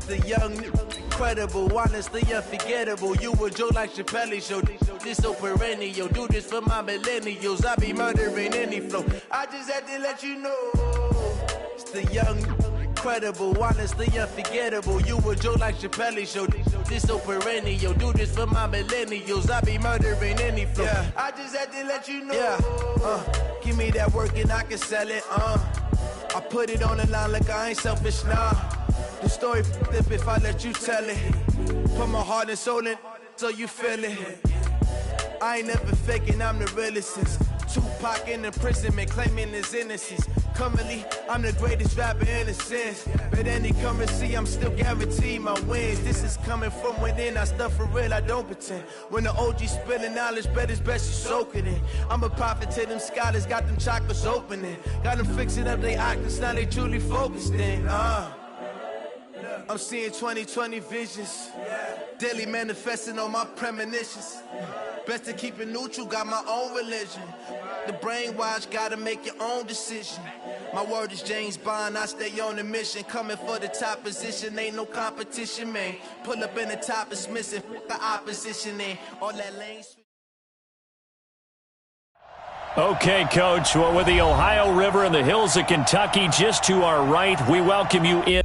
The young, incredible, honestly unforgettable. You a Joe like Chappelle show. This so perennial. Do this for my millennials. I be murdering any flow. I just had to let you know. It's the young, incredible, honestly unforgettable. You a Joe like Chappelle show. This so perennial. Do this for my millennials. I be murdering any flow. Yeah. I just had to let you know. Yeah. Give me that work and I can sell it. I put it on the line like I ain't selfish, nah. The story flip if I let you tell it. Put my heart and soul in so you feel it. I ain't never faking, I'm the realest since Tupac in imprisonment, claiming his innocence. Currently, I'm the greatest rapper in a sense. But any currency, I'm still guaranteed my wins. This is coming from within, I stuff for real, I don't pretend. When the OG spilling knowledge, bet it's best you soak it in. I'm a prophet to them scholars, got them chakras opening. Got them fixing up they octaves, now they truly focused in. I'm seeing 2020 visions. Daily manifesting on my premonitions. Best to keep it neutral, got my own religion. The brainwash, gotta make your own decision. My word is James Bond, I stay on the mission. Coming for the top position, ain't no competition, man. Pull up in the top, it's missing, the opposition in. All that lane. Okay, Coach, well, with the Ohio River and the hills of Kentucky just to our right, we welcome you in.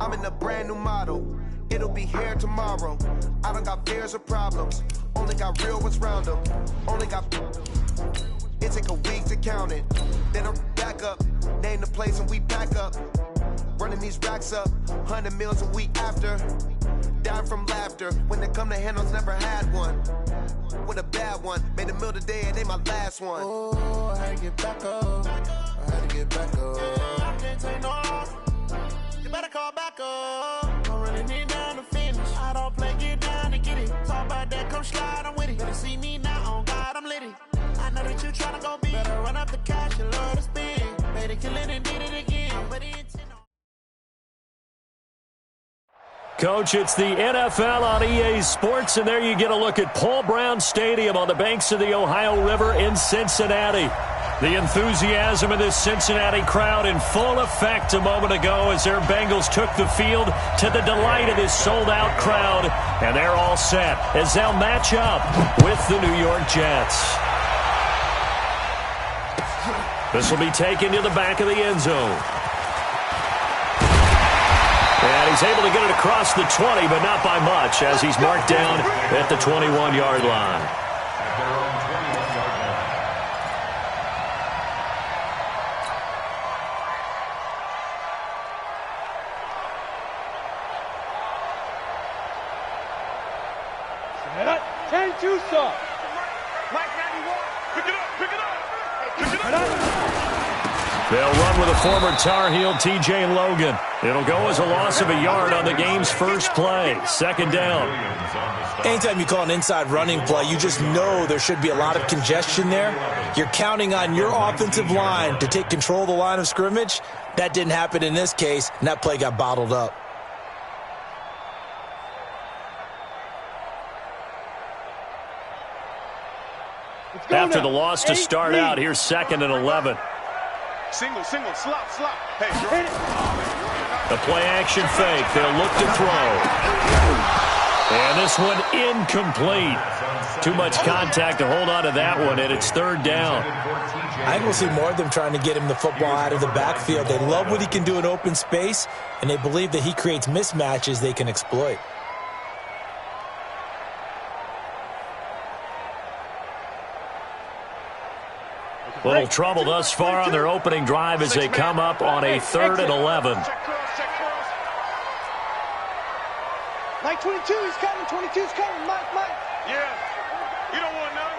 I'm in a brand new model. It'll be here tomorrow. I don't got fears or problems. Only got real ones round them. Only got. It take a week to count it. Then I'm back up. Name the place and we pack up. Running these racks up. 100 meals a week after. Dying from laughter. When they come to handles, never had one. With a bad one. Made a meal today and they my last one. Oh, I had to get back up. I had to get back up. I can't take no loss. You better call back up. I'm running it down to finish. I don't play, get down to get it. Talk about that, come slide, I'm with it. Better see me now, on God, I'm litty. I know that you tryna go big. Better run up the cash, you love to spend. Made it, kill it, and did it again. But it Coach, it's the NFL on EA Sports, and there you get a look at Paul Brown Stadium on the banks of the Ohio River in Cincinnati. The enthusiasm of this Cincinnati crowd in full effect a moment ago as their Bengals took the field to the delight of this sold-out crowd, and they're all set as they'll match up with the New York Jets. This will be taken to the back of the end zone. And he's able to get it across the 20, but not by much, as he's marked down at the 21-yard line. They'll run with a former Tar Heel, T.J. Logan. It'll go as a loss of a yard on the game's first play. Second down. Anytime you call an inside running play, you just know there should be a lot of congestion there. You're counting on your offensive line to take control of the line of scrimmage. That didn't happen in this case, and that play got bottled up. After the loss to start out, here's 2nd and 11. Single, slop. Hey, the play action fake. They'll look to throw. And this one incomplete. Too much contact to hold on to that one, and it's 3rd down. I think we'll see more of them trying to get him the football out of the backfield. They love what he can do in open space, and they believe that he creates mismatches they can exploit. Little trouble thus far on their opening drive as they come up on a 3rd and 11. Mike 22 is coming. 22's coming. Mike. Yeah. You don't want none.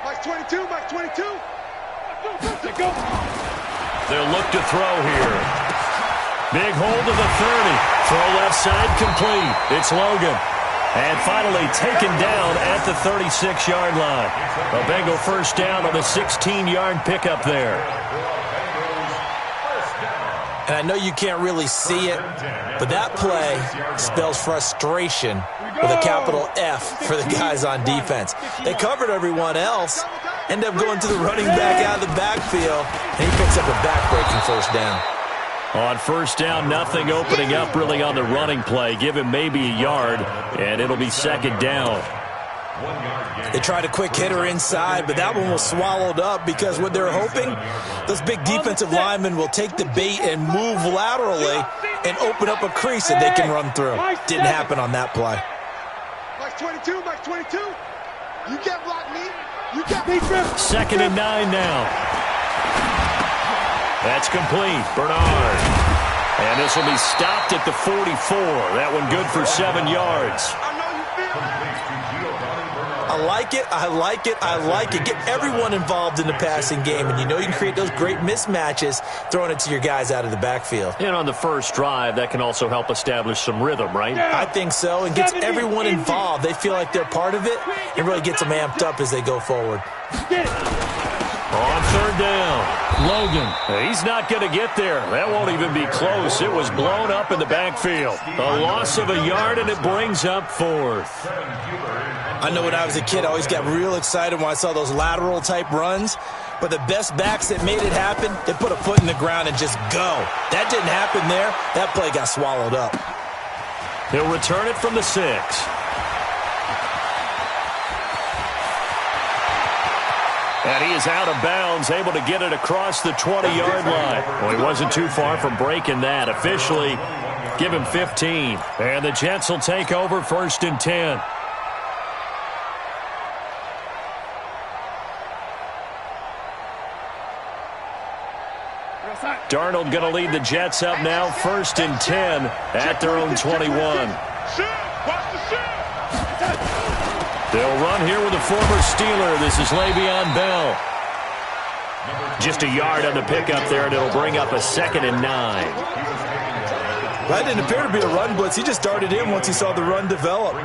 Mike 22. Mike 22. Go. They'll look to throw here. Big hold to the 30. Throw left side complete. It's Logan. And finally taken down at the 36-yard line. A Bengal first down on a 16-yard pickup there. And I know you can't really see it, but that play spells frustration with a capital F for the guys on defense. They covered everyone else, end up going to the running back out of the backfield, and he picks up a back-breaking first down. On first down, nothing opening up really on the running play. Give him maybe a yard, and it'll be second down. They tried a quick hitter inside, but that one was swallowed up because what they're hoping, those big defensive linemen will take the bait and move laterally and open up a crease that they can run through. Didn't happen on that play. Mike 22. Mike 22. You can't block me. You can't beat me. 2nd and 9 now. That's complete. Bernard. And this will be stopped at the 44. That one good for 7 yards. I like it. Get everyone involved in the passing game, and you know you can create those great mismatches throwing it to your guys out of the backfield. And on the first drive, that can also help establish some rhythm, right? I think so, and gets everyone involved. They feel like they're part of it, and really gets them amped up as they go forward. On 3rd down, Logan. He's not going to get there. That won't even be close. It was blown up in the backfield. A loss of a yard, and it brings up 4th. I know when I was a kid, I always got real excited when I saw those lateral-type runs. But the best backs that made it happen, they put a foot in the ground and just go. That didn't happen there. That play got swallowed up. He'll return it from the 6. And he is out of bounds, able to get it across the 20-yard line. Well, he wasn't too far from breaking that. Officially, give him 15. And the Jets will take over 1st and 10. Darnold going to lead the Jets up now, 1st and 10 at their own 21. They'll run here with a former Steeler. This is Le'Veon Bell. Just a yard on the pickup there, and it'll bring up a 2nd and 9. That didn't appear to be a run blitz. He just darted in once he saw the run develop.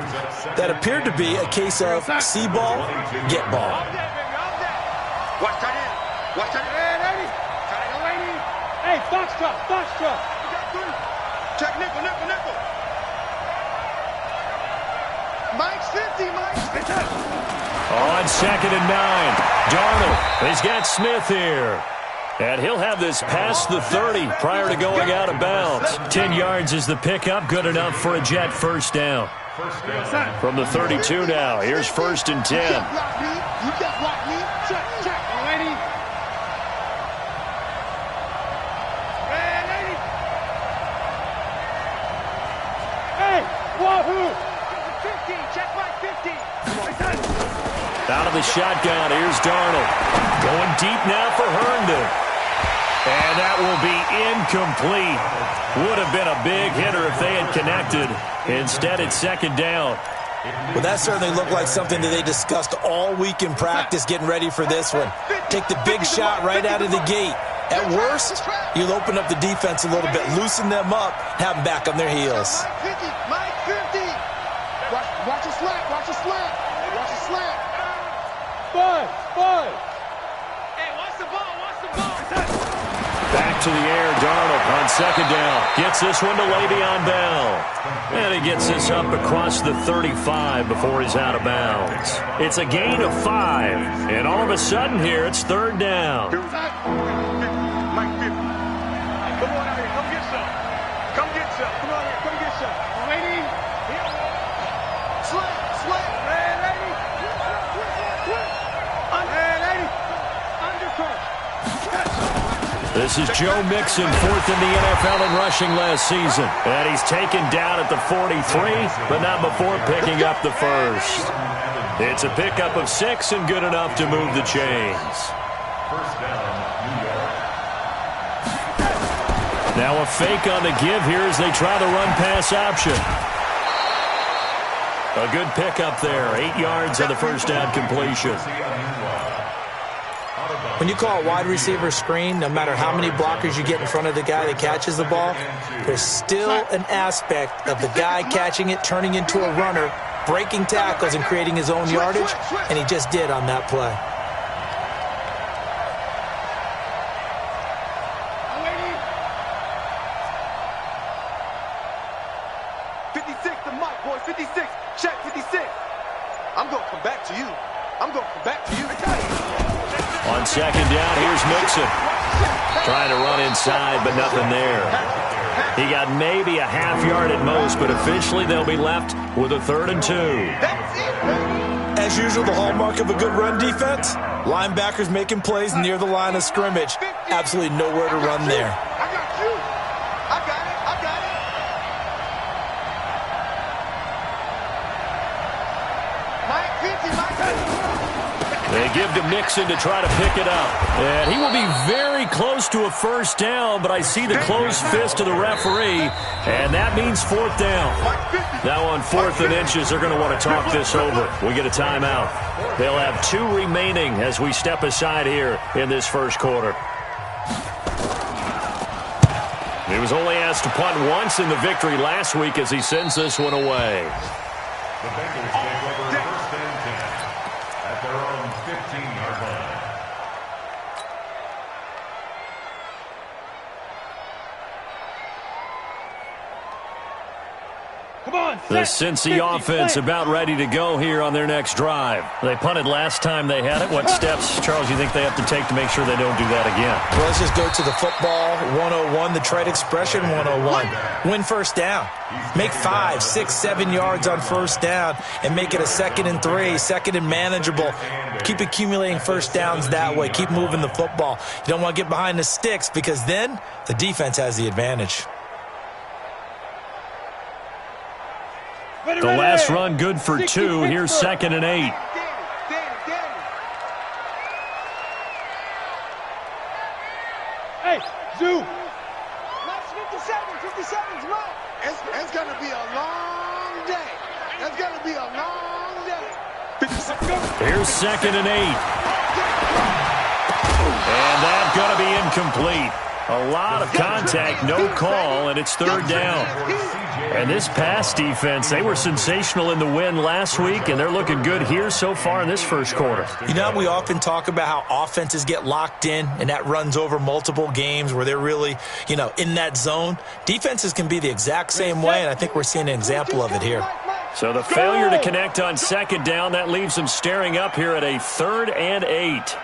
That appeared to be a case of see ball, get ball. Watch tight end. Watch tight end. Hey, Foxtrot. Check nickel. Mike's 50, Mike's 50. On 2nd and 9, Darnold. He's got Smith here. And he'll have this past the 30 prior to going out of bounds. 10 yards is the pickup. Good enough for a Jet first down. From the 32 now. Here's 1st and 10. You can't block me. Check. Lady. Hey, wahoo. 15, check Mike 15. Out of the shotgun, here's Darnold. Going deep now for Herndon. And that will be incomplete. Would have been a big hitter if they had connected. Instead, it's 2nd down. Well, that certainly looked like something that they discussed all week in practice getting ready for this one. Take the big shot right out of the gate. At worst, you'll open up the defense a little bit, loosen them up, have them back on their heels. Mike 50. Watch a slap. Bud. Hey, watch the ball. Back to the air, Darnold on 2nd down. Gets this one to Le'Veon Bell. And he gets this up across the 35 before he's out of bounds. It's a gain of 5. And all of a sudden here, it's 3rd down. Mike 50. Come on out here. Come get some. Come on here. Come get some. Lady. Slap. Red lady. Undercut. This is Joe Mixon, 4th in the NFL in rushing last season. And he's taken down at the 43, but not before picking up the 1st. It's a pickup of 6 and good enough to move the chains. Now a fake on the give here as they try the run-pass option. A good pickup there. 8 yards on the first down completion. When you call a wide receiver screen, no matter how many blockers you get in front of the guy that catches the ball, there's still an aspect of the guy catching it, turning into a runner, breaking tackles and creating his own yardage, and he just did on that play. On second down, here's Mixon. Trying to run inside, but nothing there. He got maybe a half yard at most, but eventually they'll be left with a 3rd and 2. As usual, the hallmark of a good run defense, linebackers making plays near the line of scrimmage. Absolutely nowhere to run there. I got you. I got it. I got it. Mike 50, Mike 50. They give to Mixon to try to pick it up. And he will be very close to a first down, but I see the closed fist of the referee, and that means 4th down. Now on 4th and inches, they're going to want to talk this over. We get a timeout. They'll have 2 remaining as we step aside here in this first quarter. He was only asked to punt once in the victory last week as he sends this one away. The Bengals take over 1st and 10 at their own 15-yard line. Come on, the Cincy offense about ready to go here on their next drive. They punted last time they had it. What steps, Charles, you think they have to take to make sure they don't do that again? Well, let's just go to the football 101, the trade expression 101. Win first down. Make 5, 6, 7 yards on first down and make it a 2nd and 3, 2nd and manageable. Keep accumulating first downs that way. Keep moving the football. You don't want to get behind the sticks because then the defense has the advantage. The last run good for 2. Here's 2nd and 8. Hey, Zoo. 57's right. It's going to be a long day. It's going to be a long day. Here's 2nd and 8. And that's going to be incomplete. A lot of contact, no call, and it's 3rd down. And this pass defense, they were sensational in the win last week, and they're looking good here so far in this first quarter. You know, we often talk about how offenses get locked in, and that runs over multiple games where they're really, in that zone. Defenses can be the exact same way, and I think we're seeing an example of it here. So the failure to connect on 2nd down, that leaves them staring up here at a 3rd and 8.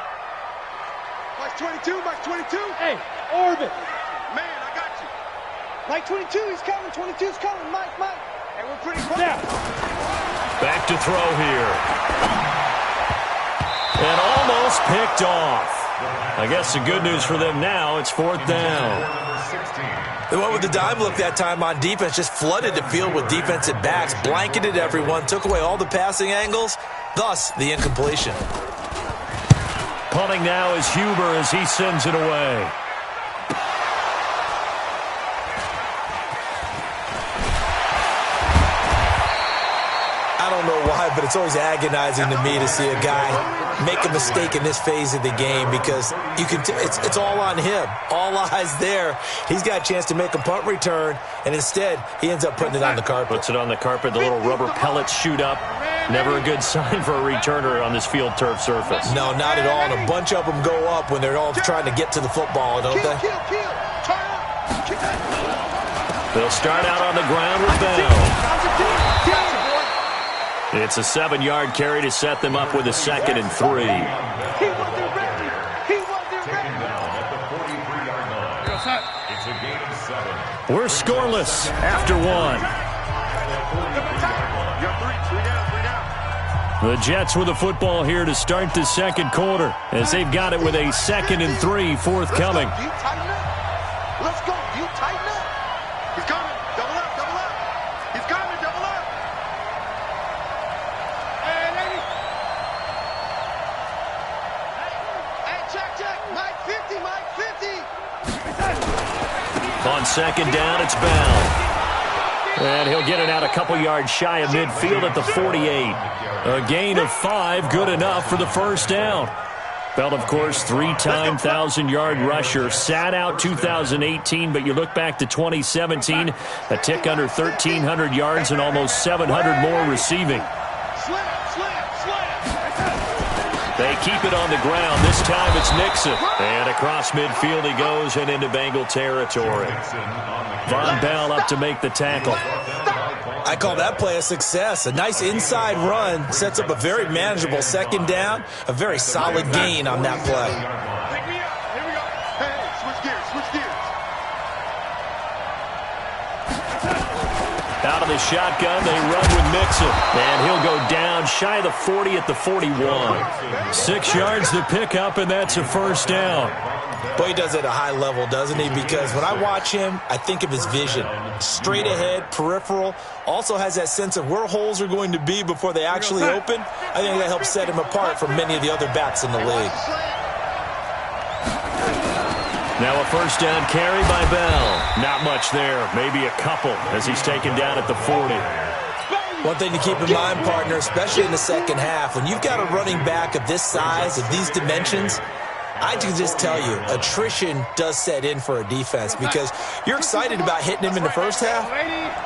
Mike 22, Mike 22. Hey, Orbit. Man, I got you. Mike 22, he's coming. 22's coming. Mike. Hey, we're pretty close. Now. Back to throw here. And almost picked off. I guess the good news for them now, it's 4th down. They went with the dime look that time on defense, just flooded the field with defensive backs, blanketed everyone, took away all the passing angles, thus the incompletion. Punting now is Huber as he sends it away. I don't know why, but it's always agonizing to me to see a guy make a mistake in this phase of the game because you can. It's all on him. All eyes there. He's got a chance to make a punt return, and instead he ends up putting it on the carpet. Puts it on the carpet. The little rubber pellets shoot up. Never a good sign for a returner on this field turf surface. No, not at all. And a bunch of them go up when they're all trying to get to the football, don't they? They'll start out on the ground with Bell. It's a 7-yard carry to set them up with a 2nd and 3. He wasn't ready. Taken down at the 43-yard line. It's a gain of 7. We're scoreless after 1. The Jets with the football here to start the second quarter as they've got it with a 2nd and 3 forthcoming. Let's go. You tighten up. He's coming. Double up. He's coming. Double up. Hey, lady. Hey, check. Mike 50. On second down, it's Bell. And he'll get it out a couple yards shy of midfield at the 48. A gain of 5, good enough for the first down. Bell, of course, 3-time 1,000-yard rusher. Sat out 2018, but you look back to 2017, a tick under 1,300 yards and almost 700 more receiving. They keep it on the ground. This time it's Nixon. And across midfield he goes and into Bengal territory. Von Bell up to make the tackle. I call that play a success. A nice inside run sets up a very manageable second down. A very solid gain on that play. Pick me up. Here we go. Hey, switch gears, switch gears. Out of the shotgun, they run with Mixon. And he'll go down shy of the 40 at the 41. 6 yards to pick up, and that's a first down. Boy, he does it at a high level, doesn't he? Because when I watch him, I think of his vision. Straight ahead, peripheral. Also has that sense of where holes are going to be before they actually open. I think that helps set him apart from many of the other backs in the league. Now a first down carry by Bell. Not much there. Maybe a couple as he's taken down at the 40. One thing to keep in mind, partner, especially in the second half, when you've got a running back of this size, of these dimensions, I can just tell you, attrition does set in for a defense because you're excited about hitting him in the first half.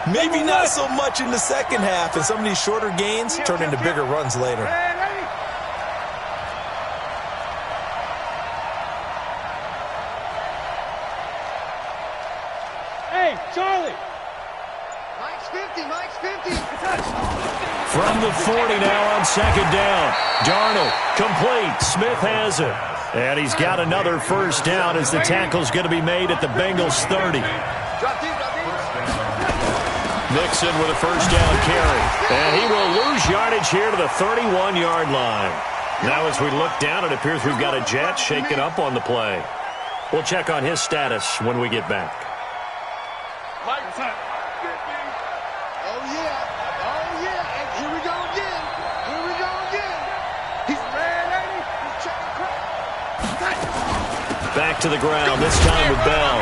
Maybe not so much in the second half, and some of these shorter gains turn into bigger runs later. Hey, Charlie. Mike's 50, Mike's 50. From the 40 now on second down. Darnold, complete. Smith has it. And he's got another first down as the tackle's going to be made at the Bengals 30. Nixon with a first down carry. And he will lose yardage here to the 31-yard line. Now as we look down, it appears we've got a Jet shaken up on the play. We'll check on his status when we get back. Back to the ground, this time with Bell.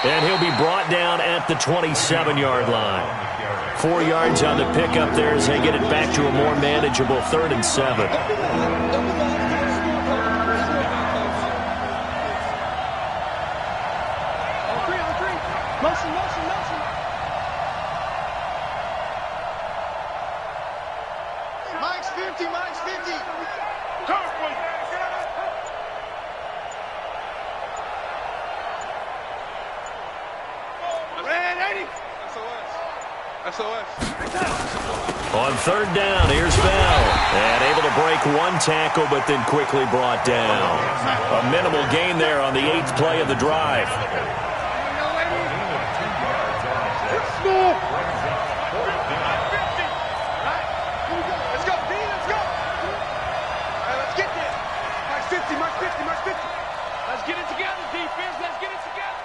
And he'll be brought down at the 27-yard line. 4 yards on the pickup there as they get it back to a more manageable 3rd and 7. Mike's 50, Mike's 50. SOS. On 3rd down, here's Bell. And able to break one tackle, but then quickly brought down. A minimal gain there on the 8th play of the drive. Let's go, D, let's go. Let's get this. Mike's 50, Mike's 50, Mike's 50. Let's get it together, defense. Let's get it together.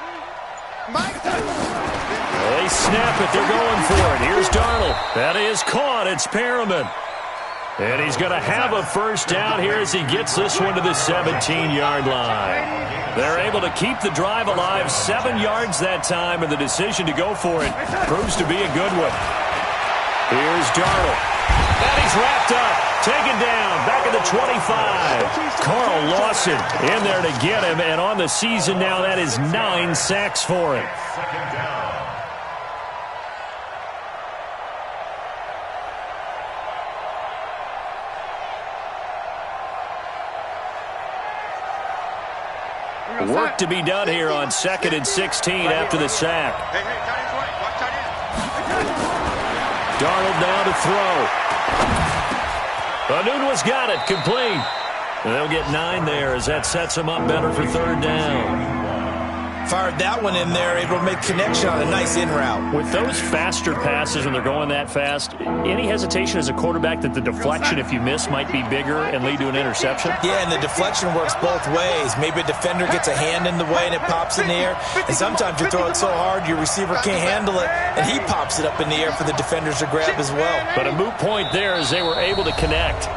Mike's They snap it. They're going for it. Here's Darnold. That is caught. It's Perriman. And he's going to have a first down here as he gets this one to the 17-yard line. They're able to keep the drive alive. 7 yards that time, and the decision to go for it proves to be a good one. Here's Darnold. And he's wrapped up. Taken down. Back at the 25. Carl Lawson in there to get him. And on the season now, that is 9 sacks for him. Work to be done here on 2nd and 16 after the sack. Hey, tight end's right. Watch tight end. Darnold now to throw. Anunwa's got it. Complete. And they'll get 9 there as that sets them up better for 3rd down. Fired that one in there, able to make connection on a nice in route. With those faster passes and they're going that fast, any hesitation as a quarterback that the deflection, if you miss, might be bigger and lead to an interception? Yeah, and the deflection works both ways. Maybe a defender gets a hand in the way and it pops in the air. And sometimes you throw it so hard your receiver can't handle it, and he pops it up in the air for the defenders to grab as well. But a moot point there as they were able to connect.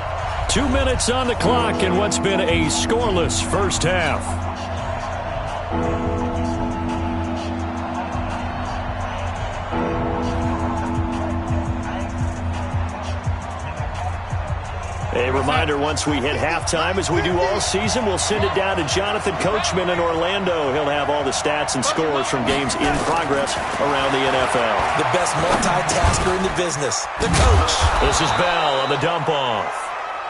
2 minutes on the clock in what's been a scoreless first half. A reminder, once we hit halftime, as we do all season, we'll send it down to Jonathan Coachman in Orlando. He'll have all the stats and scores from games in progress around the NFL. The best multitasker in the business, the coach. This is Bell on the dump-off.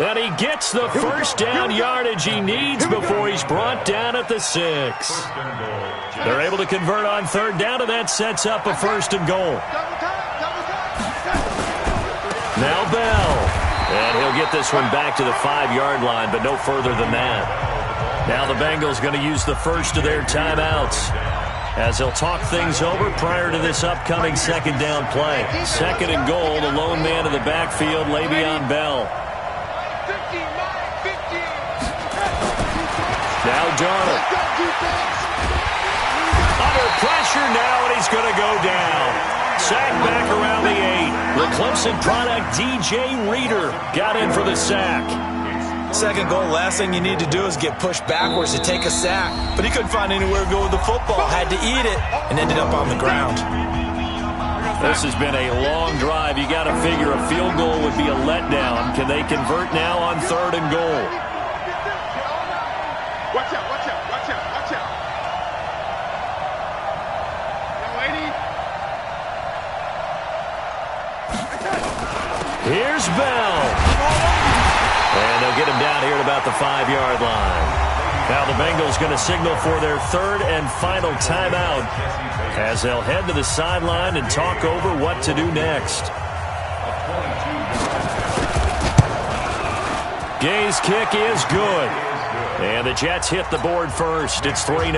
And he gets the first down yardage he needs before he's brought down at the 6. They're able to convert on third down, and that sets up a first and goal. Now Bell. And he'll get this one back to the 5-yard line, but no further than that. Now the Bengals going to use the first of their timeouts as they'll talk things over prior to this upcoming second down play. Second and goal, the lone man in the backfield, Le'Veon Bell. Now Darnold. Under pressure now, and he's going to go down. Sack back around the 8. The Clemson product, DJ Reader, got in for the sack. Second goal, last thing you need to do is get pushed backwards to take a sack. But he couldn't find anywhere to go with the football. Had to eat it and ended up on the ground. This has been a long drive. You got to figure a field goal would be a letdown. Can they convert now on third and goal? Watch out, watch out, watch out, watch out. Young lady. Here's Bell. And they'll get him down here at about the 5-yard line. Now the Bengals going to signal for their third and final timeout as they'll head to the sideline and talk over what to do next. Gay's kick is good. And the Jets hit the board first. It's 3-0.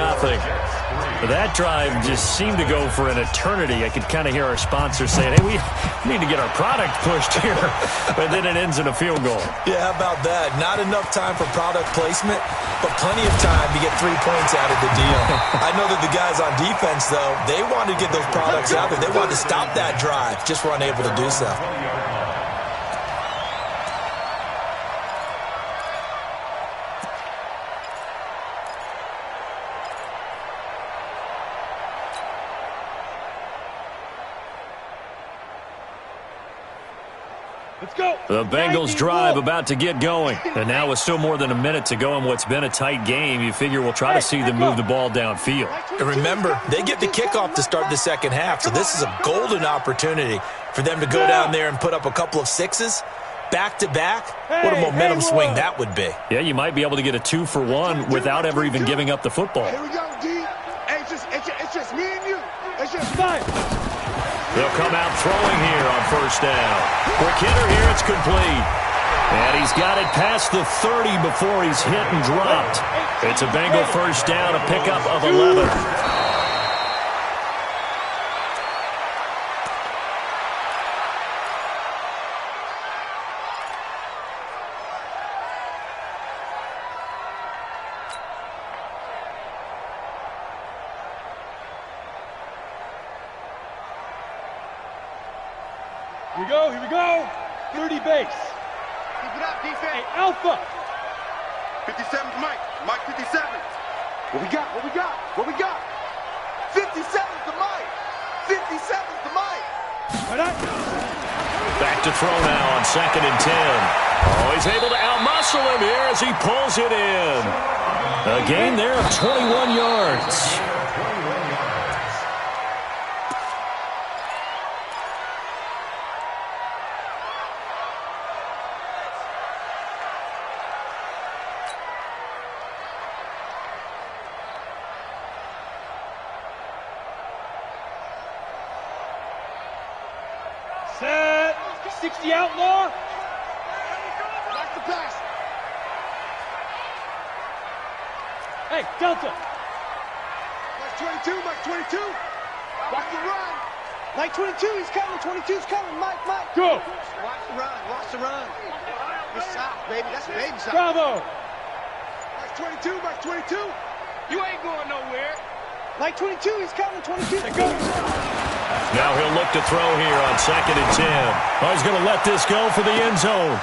That drive just seemed to go for an eternity. I could kind of hear our sponsor saying, hey, we need to get our product pushed here. But then it ends in a field goal. Yeah, how about that? Not enough time for product placement, but plenty of time to get 3 points out of the deal. I know that the guys on defense, though, they wanted to get those products out there. They wanted to stop that drive, just were unable to do so. The Bengals drive about to get going. And now with still more than a minute to go in what's been a tight game, you figure we'll try to see them move the ball downfield. And remember, they get the kickoff to start the second half, so this is a golden opportunity for them to go down there and put up a couple of 6s back-to-back. What a momentum swing that would be. Yeah, you might be able to get a 2-for-1 without ever even giving up the football. Here we go, D. Hey, it's just me and you. It's just fine. They'll come out throwing here on first down. Quick hitter here, it's complete. And he's got it past the 30 before he's hit and dropped. It's a Bengal first down, a pickup of 11. Here we go. 30 base. Keep it up, defense. Hey, Alpha. 57's Mike. Mike 57. What we got? 57's the Mike. 57's the Mike. Back to throw now on second and 10. Oh, he's able to outmuscle him here as he pulls it in. A gain there of 21 yards. Set. 60 outlaw. Back the pass. Hey, Delta. Mike 22, Mike 22. Watch the run. Mike 22, he's coming. 22's coming. Mike. Go. Watch the run. It's south, baby. That's baby south. Bravo. Mike 22. You ain't going nowhere. Mike 22, he's coming. 22. Go. Now he'll look to throw here on second and 10. Oh, he's going to let this go for the end zone.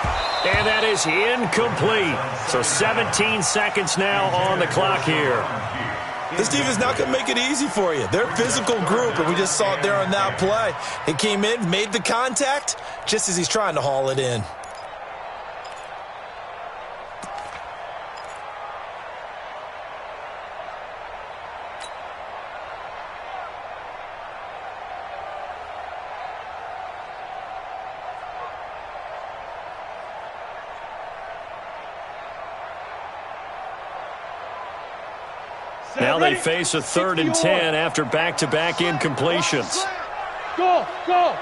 And that is incomplete. So 17 seconds now on the clock here. This defense not going to make it easy for you. They're a physical group, and we just saw it there on that play. He came in, made the contact, just as he's trying to haul it in. Now they face a 3rd and 10 after back-to-back incompletions. Go, go.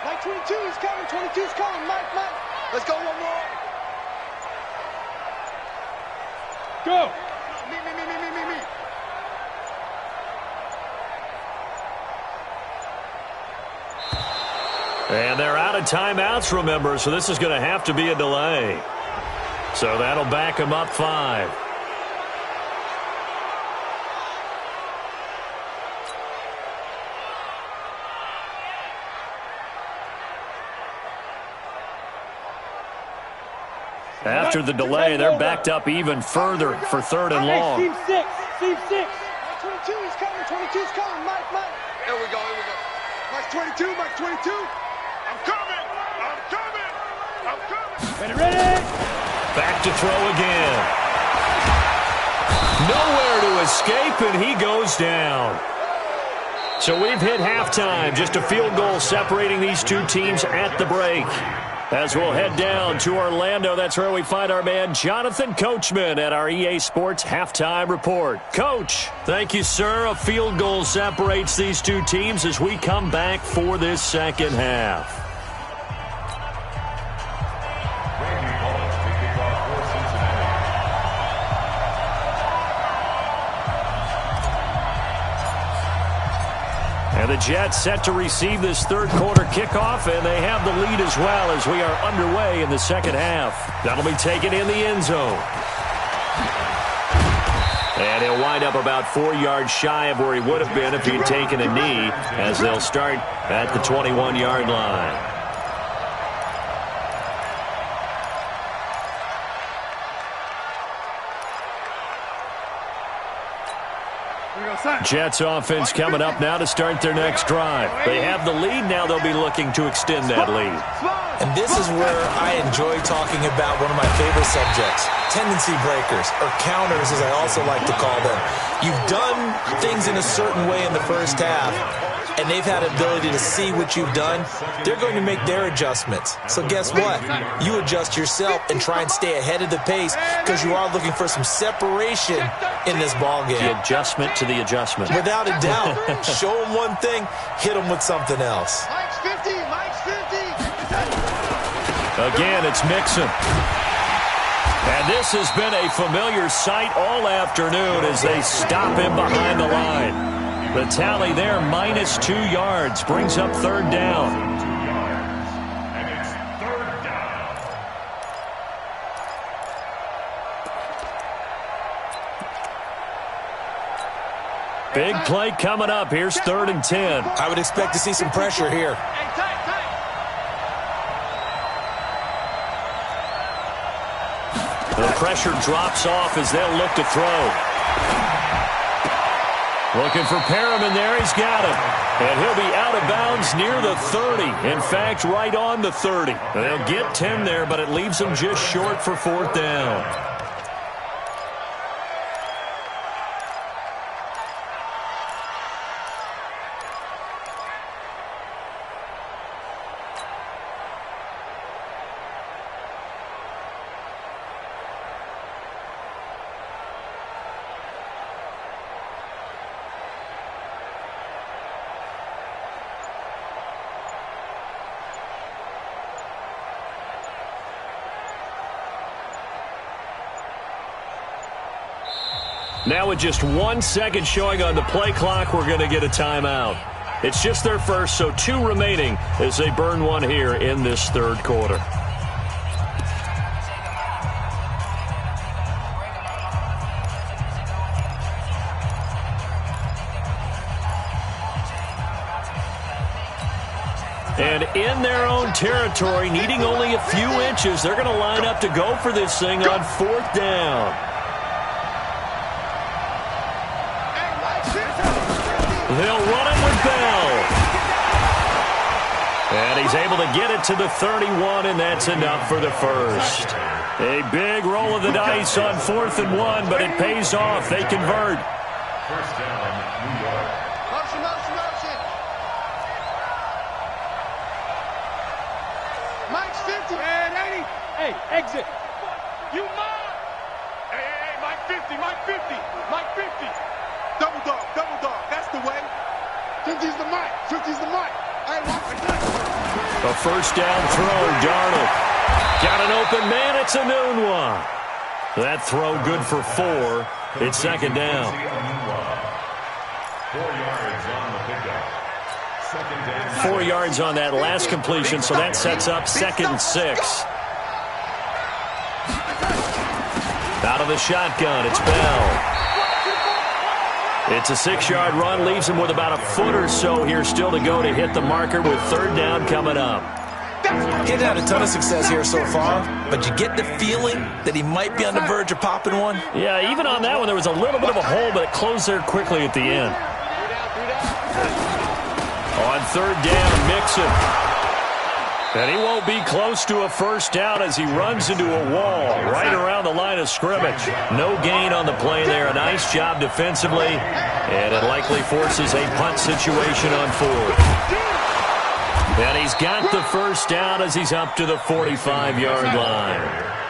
Mike 22 is coming, 22 is coming. Mike. Let's go one more. Go. Me. And they're out of timeouts, remember, so this is going to have to be a delay. So that'll back them up 5. After the delay, they're backed up even further for 3rd and long. Team 6. Mike 22 is coming, 22 is coming. Mike. Here we go. Mike 22. I'm coming. Ready. Back to throw again. Nowhere to escape, and he goes down. So we've hit halftime. Just a field goal separating these two teams at the break. As we'll head down to Orlando, that's where we find our man Jonathan Coachman at our EA Sports Halftime Report. Coach, thank you, sir. A field goal separates these two teams as we come back for this second half. And the Jets set to receive this third quarter kickoff, and they have the lead as well as we are underway in the second half. That'll be taken in the end zone. And he'll wind up about 4 yards shy of where he would have been if he'd taken a knee, as they'll start at the 21-yard line. Jets offense coming up now to start their next drive. They have the lead. Now they'll be looking to extend that lead. And this is where I enjoy talking about one of my favorite subjects, tendency breakers, or counters as I also like to call them. You've done things in a certain way in the first half, and they've had ability to see what you've done. They're going to make their adjustments. So guess what? You adjust yourself and try and stay ahead of the pace because you are looking for some separation in this ball game. The adjustment to the adjustment. Without a doubt. Show them one thing, hit them with something else. Mike's 50. Again, it's Mixon. And this has been a familiar sight all afternoon as they stop him behind the line. The tally there, minus 2 yards, brings up third down. And it's third down. Big play coming up. Here's 3rd and 10. I would expect to see some pressure here. The pressure drops off as they'll look to throw. Looking for Perriman there. He's got him. And he'll be out of bounds near the 30. In fact, right on the 30. They'll get 10 there, but it leaves them just short for 4th down. Now with just 1 second showing on the play clock, we're going to get a timeout. It's just their first, so 2 remaining as they burn one here in this third quarter. And in their own territory, needing only a few inches, they're going to line up to go for this thing on 4th down. They'll run it with Bell. And he's able to get it to the 31, and that's enough for the first. A big roll of the dice on 4th and 1, but it pays off. They convert. First down, New York. Motion. Mike's 50. And 80. Hey, exit. You mine. Hey, Mike. 50, Mike 50, Mike 50. Double dog, that's the way. 50's the Mike, 50's the Mike. A first down throw, Darnold. Got an open man, it's a noon one. That throw good for 4. It's second down. 4 yards on the pickup. Second down. 4 yards on that last completion, so that sets up 2nd and 6. Out of the shotgun, it's Bell. It's a 6-yard run, leaves him with about a foot or so here still to go to hit the marker with 3rd down coming up. He's had a ton of success here so far, but you get the feeling that he might be on the verge of popping one. Yeah, even on that one, there was a little bit of a hole, but it closed there quickly at the end. On 3rd down, Mixon. And he won't be close to a first down as he runs into a wall right around the line of scrimmage. No gain on the play there. A nice job defensively, and it likely forces a punt situation on 4th. And he's got the first down as he's up to the 45-yard line.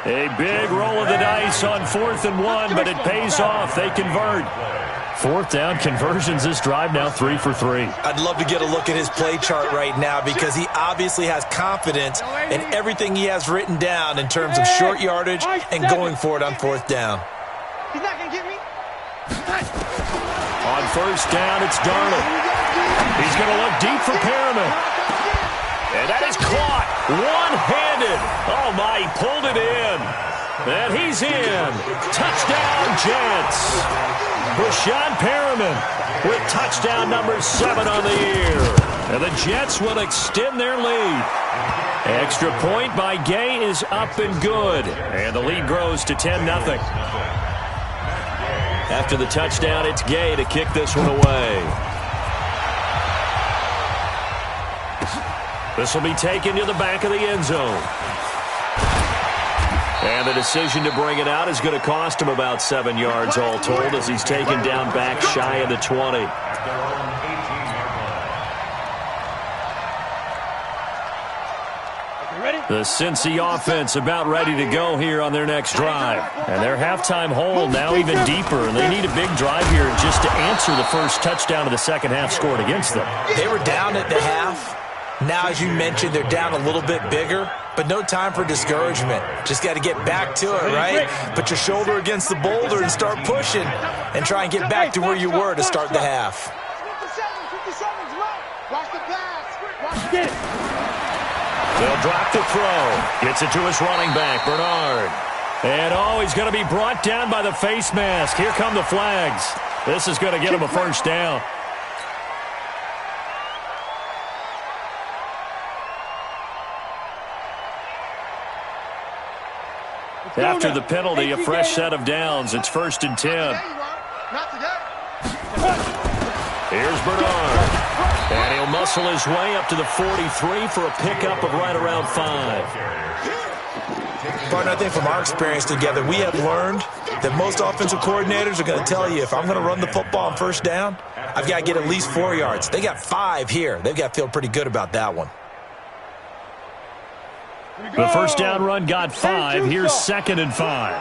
A big roll of the dice on 4th and 1, but it pays off. They convert. 4th down conversions this drive now 3 for 3. I'd love to get a look at his play chart right now because he obviously has confidence in everything he has written down in terms of short yardage and going for it on 4th down. He's not going to get me. On 1st down, it's Darnold. He's going to look deep for Perriman. And that is caught one-handed. Oh, my, he pulled it in. And he's in. Touchdown, Jets. Brashad Perriman with touchdown number 7 on the year. And the Jets will extend their lead. Extra point by Gay is up and good. And the lead grows to 10-0. After the touchdown, it's Gay to kick this one away. This will be taken to the back of the end zone. And the decision to bring it out is going to cost him about 7 yards all told as he's taken down back shy of the 20. The Cincy offense about ready to go here on their next drive. And their halftime hole now even deeper. And they need a big drive here just to answer the first touchdown of the second half scored against them. They were down at the half. Now, as you mentioned, they're down a little bit bigger, but no time for discouragement. Just got to get back to it, right? Put your shoulder against the boulder and start pushing and try and get back to where you were to start the half. 57's right. Watch the pass. Watch it. They'll drop the throw. Gets it to his running back, Bernard. And, oh, he's going to be brought down by the face mask. Here come the flags. This is going to get him a first down. After the penalty, a fresh set of downs. It's 1st and 10. Here's Bernard. And he'll muscle his way up to the 43 for a pickup of right around 5. Partner, I think from our experience together, we have learned that most offensive coordinators are going to tell you, if I'm going to run the football on 1st down, I've got to get at least 4 yards. They got 5 here. They've got to feel pretty good about that one. The first down run got 5. Here's 2nd and 5.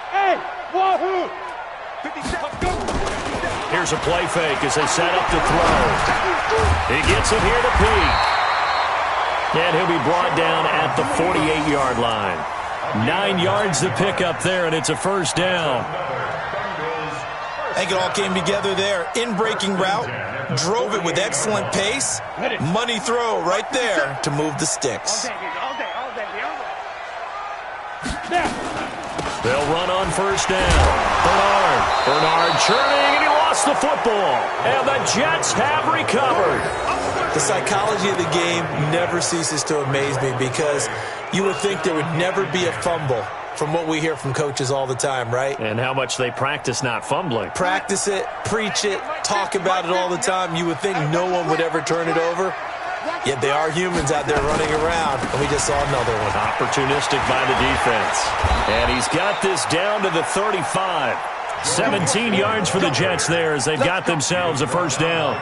Hey, wahoo! Here's a play fake as they set up to throw. He gets it here to Peake. And he'll be brought down at the 48-yard line. 9 yards to pick up there, and it's a first down. I think it all came together there. In-breaking route, drove it with excellent pace. Money throw right there to move the sticks. They'll run on first down. Bernard churning, and he lost the football. And the Jets have recovered. The psychology of the game never ceases to amaze me because you would think there would never be a fumble from what we hear from coaches all the time, right? And how much they practice not fumbling. Practice it, preach it, talk about it all the time. You would think no one would ever turn it over. Yet they are humans out there running around, and we just saw another one. Opportunistic by the defense. And he's got this down to the 35. 17 yards for the Jets there as they've got themselves a first down.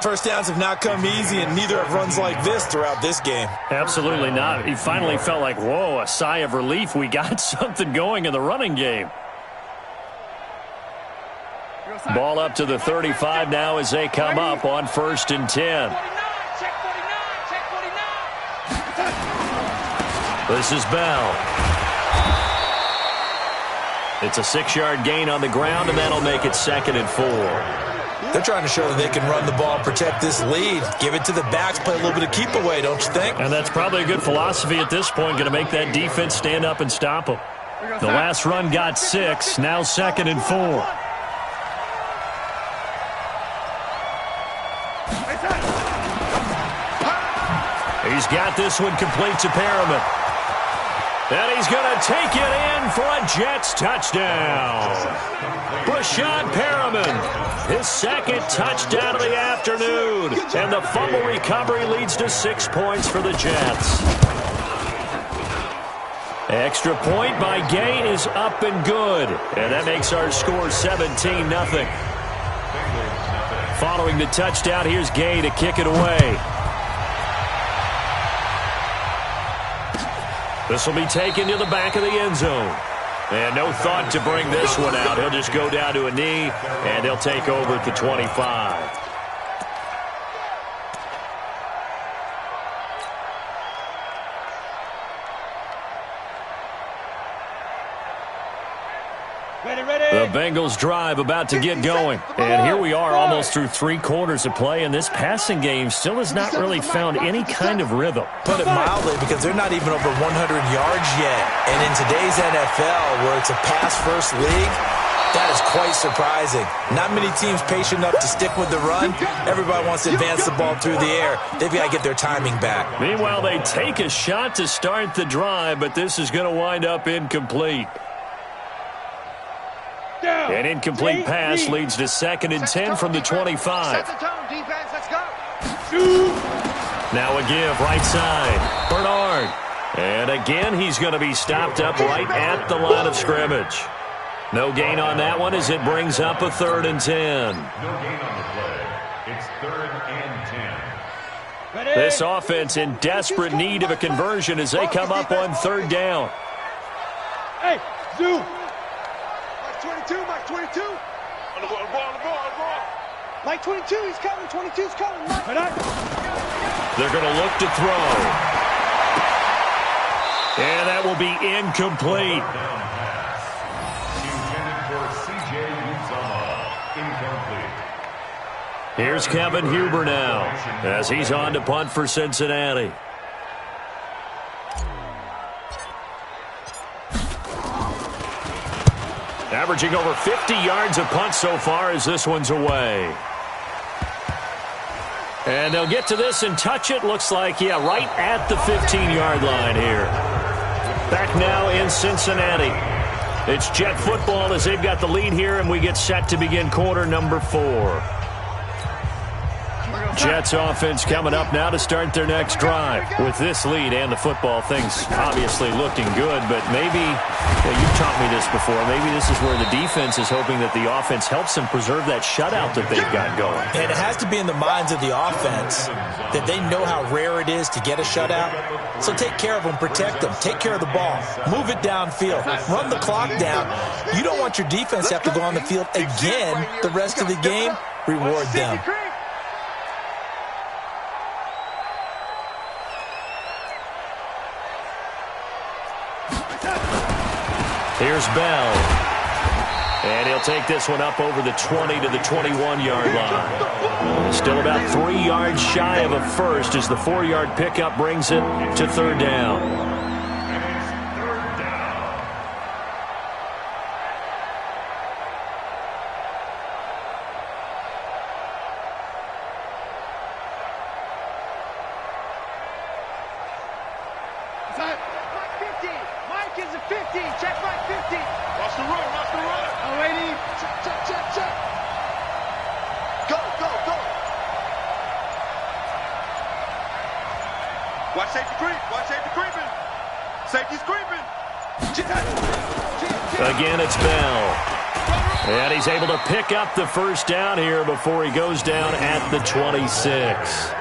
First downs have not come easy, and neither have runs like this throughout this game. Absolutely not. He finally felt like, whoa, a sigh of relief. We got something going in the running game. Ball up to the 35 now as they come up on 1st and 10. This is Bell. It's a 6-yard gain on the ground, and that'll make it 2nd and 4. They're trying to show that they can run the ball and protect this lead. Give it to the backs, play a little bit of keep away, don't you think? And that's probably a good philosophy at this point, going to make that defense stand up and stop them. The last run got 6, now 2nd and 4. He's got this one complete to Perriman. And he's going to take it in for a Jets touchdown. Brashad Perriman, his 2nd touchdown of the afternoon. And the fumble recovery leads to 6 points for the Jets. Extra point by Gay is up and good. And that makes our score 17-0. Following the touchdown, here's Gay to kick it away. This will be taken to the back of the end zone. And no thought to bring this one out. He'll just go down to a knee, and he'll take over at the 25. The Bengals drive about to get going. And here we are almost through 3 quarters of play, and this passing game still has not really found any kind of rhythm. Put it mildly, because they're not even over 100 yards yet. And in today's NFL, where it's a pass-first league, that is quite surprising. Not many teams patient enough to stick with the run. Everybody wants to advance the ball through the air. They've got to get their timing back. Meanwhile, they take a shot to start the drive, but this is going to wind up incomplete. An incomplete pass leads to 2nd and 10 from the 25. Now a give right side. Bernard. And again, he's going to be stopped up right at the line of scrimmage. No gain on that one as it brings up a 3rd and 10. No gain on the play. It's 3rd and 10. This offense in desperate need of a conversion as they come up on 3rd down. Hey, Zoo. Mike 22, Mike 22. On the ball. Mike 22, he's coming. 22's coming. Mike. They're going to look to throw. And that will be incomplete. Here's Kevin Huber now as he's on to punt for Cincinnati. Averaging over 50 yards a punt so far as this one's away. And they'll get to this and touch it. Looks like, yeah, right at the 15-yard line here. Back now in Cincinnati. It's Jet football as they've got the lead here, and we get set to begin quarter number 4. Jets offense coming up now to start their next drive. With this lead and the football, things obviously looking good, but maybe, well, you've taught me this before, maybe this is where the defense is hoping that the offense helps them preserve that shutout that they've got going. And it has to be in the minds of the offense that they know how rare it is to get a shutout. So take care of them, protect them, take care of the ball, move it downfield, run the clock down. You don't want your defense to have to go on the field again the rest of the game. Reward them. Here's Bell. And he'll take this one up over the 20 to the 21-yard line. Still about 3 yards shy of a first as the 4-yard pickup brings it to 3rd down. Watch safety creep. Watch safety creeping. Safety's creeping. Again, it's Bell. And he's able to pick up the first down here before he goes down at the 26.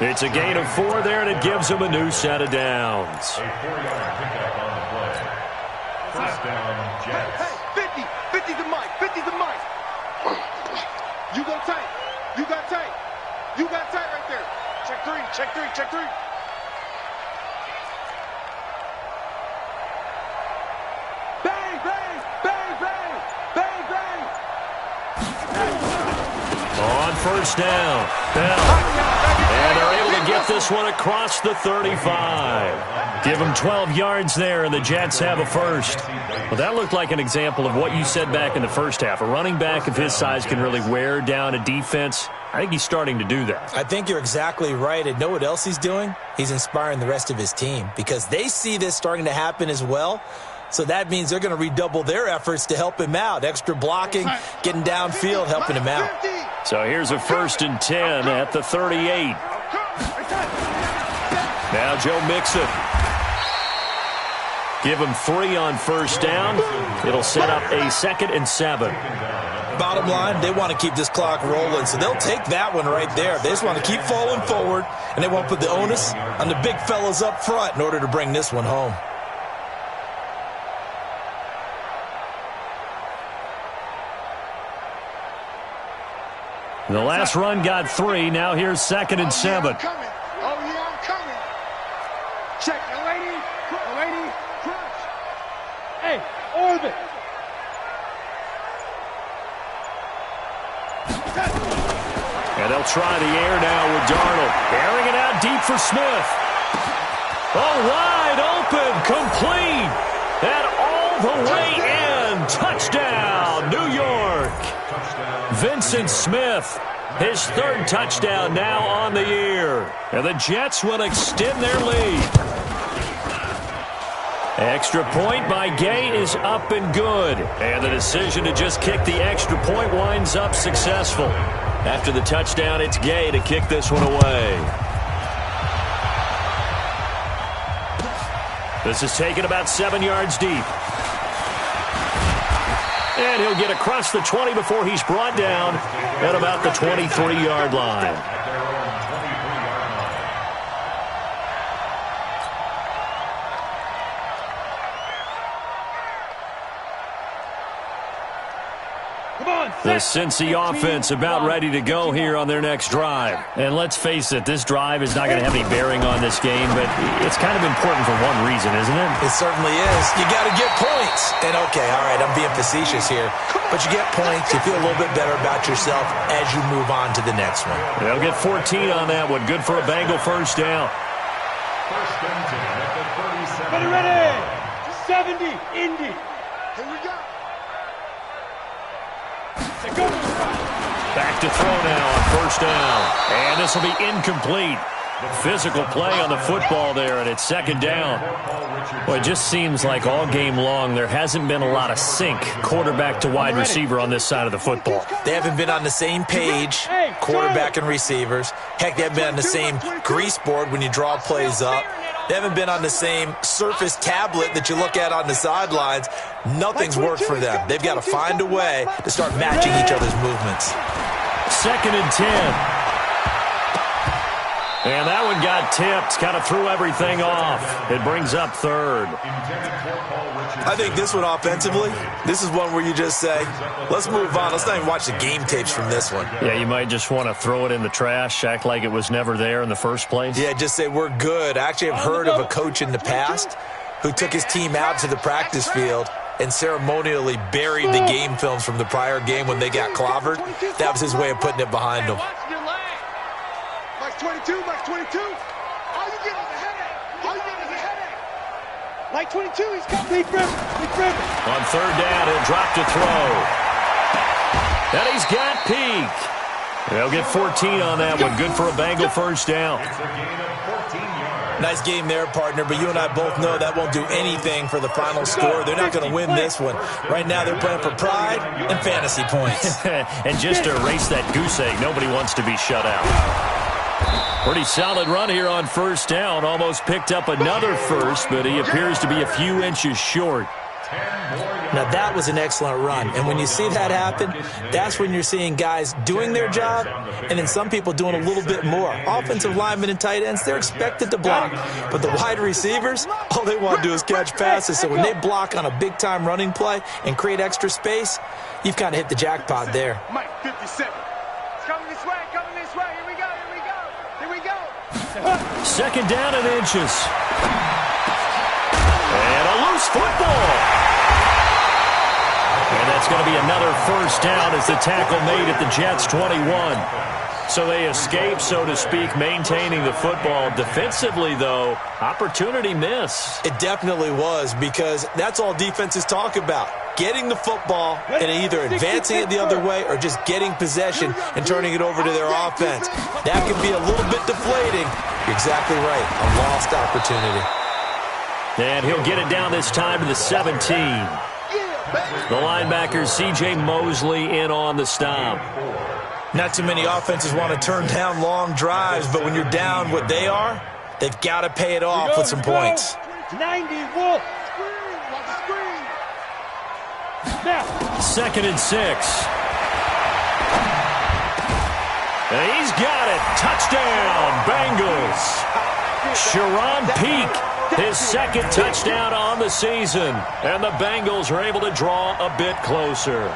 It's a gain of 4 there, and it gives him a new set of downs. A 4-yard pickup on the play. First down, Jets. Hey, 50 to Mike, 50 to Mike. You go tight. You got tight. You got tight right there. Check 3, check 3, check 3. Bang, bang, bang, bang, bang, bang. On first down, Bell. And they're able to get this one across the 35. Give them 12 yards there, and the Jets have a first. Well, that looked like an example of what you said back in the first half. A running back of his size can really wear down a defense. I think he's starting to do that. I think you're exactly right. And know what else he's doing? He's inspiring the rest of his team because they see this starting to happen as well. So that means they're going to redouble their efforts to help him out. Extra blocking, getting downfield, helping him out. So here's a 1st and 10 at the 38. Now Joe Mixon. Give him 3 on first down. It'll set up a 2nd and 7. Bottom line, they want to keep this clock rolling, so they'll take that one right there. They just want to keep falling forward, and they won't put the onus on the big fellas up front in order to bring this one home. The last run got 3. Now here's 2nd and 7. Oh, yeah, I'm coming. Check, lady, crunch. Hey, orbit. And they'll try the air now with Darnold. Airing it out deep for Smith. Oh, wide open, complete. And all the way in. Touchdown, New York. Vincent Smith, his 3rd touchdown now on the year. And the Jets will extend their lead. Extra point by Gay is up and good. And the decision to just kick the extra point winds up successful. After the touchdown, it's Gay to kick this one away. This is taken about 7 yards deep. And he'll get across the 20 before he's brought down at about the 23-yard line. The Cincy offense about ready to go here on their next drive. And let's face it, this drive is not going to have any bearing on this game, but it's kind of important for one reason, isn't it? It certainly is. You got to get points. And, okay, all right, I'm being facetious here. But you get points, you feel a little bit better about yourself as you move on to the next one. They'll get 14 on that one. Good for a Bengal first down. First and 10 at the 37. Ready, 70, Indy. Here we go. Back to throw now on first down. And this will be incomplete. Physical play on the football there, and it's 2nd down. Well, it just seems like all game long there hasn't been a lot of sync quarterback to wide receiver on this side of the football. They haven't been on the same page, quarterback and receivers. Heck, they haven't been on the same grease board when you draw plays up. They haven't been on the same surface tablet that you look at on the sidelines. Nothing's worked for them. They've got to find a way to start matching each other's movements. 2nd and 10. And that one got tipped. Kind of threw everything off. It brings up 3rd. I think this one offensively, this is one where you just say, let's move on. Let's not even watch the game tapes from this one. Yeah, you might just want to throw it in the trash, act like it was never there in the first place. Yeah, just say we're good. I actually have heard of a coach in the past who took his team out to the practice field and ceremonially buried the game films from the prior game when they got clobbered. That was his way of putting it behind them. Mike 22, Mike 22. All you get is a headache. All you get is a headache. Mike 22, he's got lead river. On 3rd down, he'll drop to throw. And he's got Peak. They'll get 14 on that one. Good for a Bengal first down. It's a gain of 14 yards. Nice game there, partner, but you and I both know that won't do anything for the final score. They're not going to win this one. Right now they're playing for pride and fantasy points. And just to erase that goose egg, nobody wants to be shut out. Pretty solid run here on first down. Almost picked up another first, but he appears to be a few inches short. Now, that was an excellent run. And when you see that happen, that's when you're seeing guys doing their job and then some people doing a little bit more. Offensive linemen and tight ends, they're expected to block. But the wide receivers, all they want to do is catch passes. So when they block on a big-time running play and create extra space, you've kind of hit the jackpot there. Mike, 57. It's coming this way, Here we go. Second down and inches. And a loose football. And that's going to be another first down as the tackle made at the Jets' 21. So they escape, so to speak, maintaining the football. Defensively, though, opportunity miss. It definitely was, because that's all defenses talk about. Getting the football and either advancing it the other way or just getting possession and turning it over to their offense. That can be a little bit deflating. You're exactly right. A lost opportunity. And he'll get it down this time to the 17. The linebacker, C.J. Mosley, in on the stop. Not too many offenses want to turn down long drives, but when you're down what they are, they've got to pay it off with some points. 90, Wolf. Now. 2nd and 6. And he's got it. Touchdown, Bengals. Sharon Peake, his 2nd touchdown on the season. And the Bengals are able to draw a bit closer.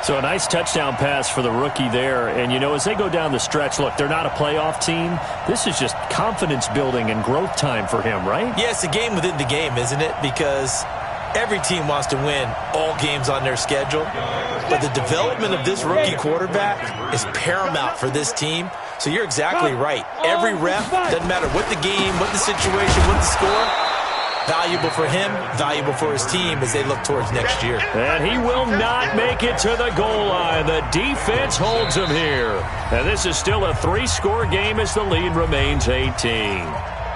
So a nice touchdown pass for the rookie there. And, you know, as they go down the stretch, look, they're not a playoff team. This is just confidence building and growth time for him, right? Yeah, it's a game within the game, isn't it? Because every team wants to win all games on their schedule. But the development of this rookie quarterback is paramount for this team. So you're exactly right. Every rep, doesn't matter what the game, what the situation, what the score, valuable for him, valuable for his team as they look towards next year. And he will not make it to the goal line. The defense holds him here. And this is still a 3-score game as the lead remains 18.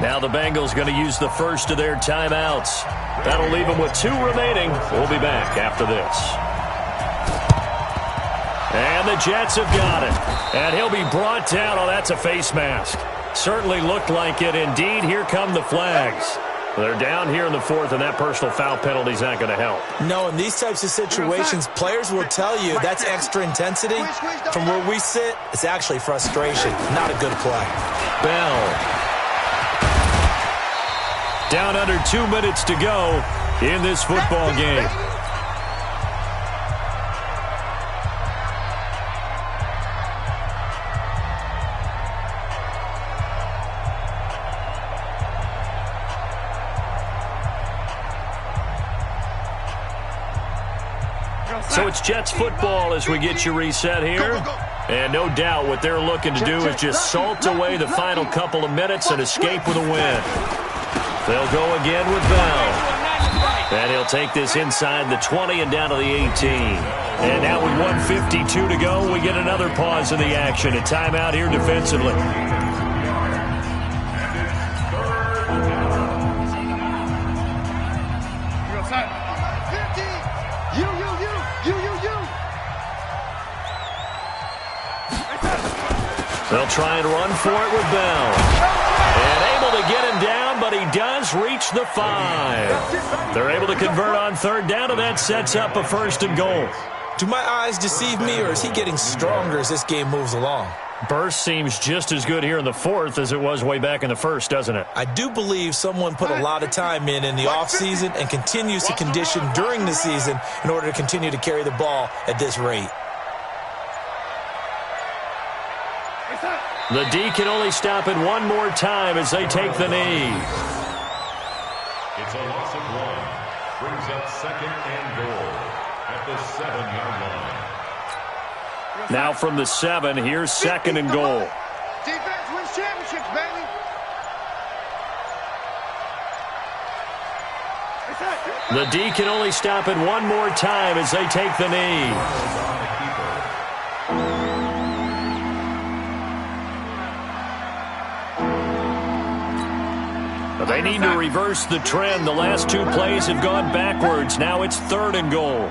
Now the Bengals going to use the first of their timeouts. That'll leave them with 2 remaining. We'll be back after this. And the Jets have got it. And he'll be brought down. Oh, that's a face mask. Certainly looked like it. Indeed, here come the flags. They're down here in the 4th, and that personal foul penalty is not going to help. No, in these types of situations, players will tell you that's extra intensity. From where we sit, it's actually frustration. Not a good play. Bell. Down under 2 minutes to go in this football game. So it's Jets football as we get you reset here. And no doubt what they're looking to do is just salt away the final couple of minutes and escape with a win. They'll go again with Bell. And he'll take this inside the 20 and down to the 18. And now with 1:52 to go, we get another pause in the action. A timeout here defensively. They'll try and run for it with Bell. And able to get him down, but he does reach the 5. They're able to convert on 3rd down, and that sets up a 1st and goal. Do my eyes deceive me, or is he getting stronger as this game moves along? Burst seems just as good here in the 4th as it was way back in the 1st, doesn't it? I do believe someone put a lot of time in the offseason and continues to condition during the season in order to continue to carry the ball at this rate. The D can only stop it one more time as they take the knee. It's a loss of 1. Brings up 2nd and goal at the 7-yard line. Now from the 7, here's 2nd and goal. Defense wins championships, baby. The D can only stop it one more time as they take the knee. They need to reverse the trend. The last 2 plays have gone backwards. Now it's 3rd and goal.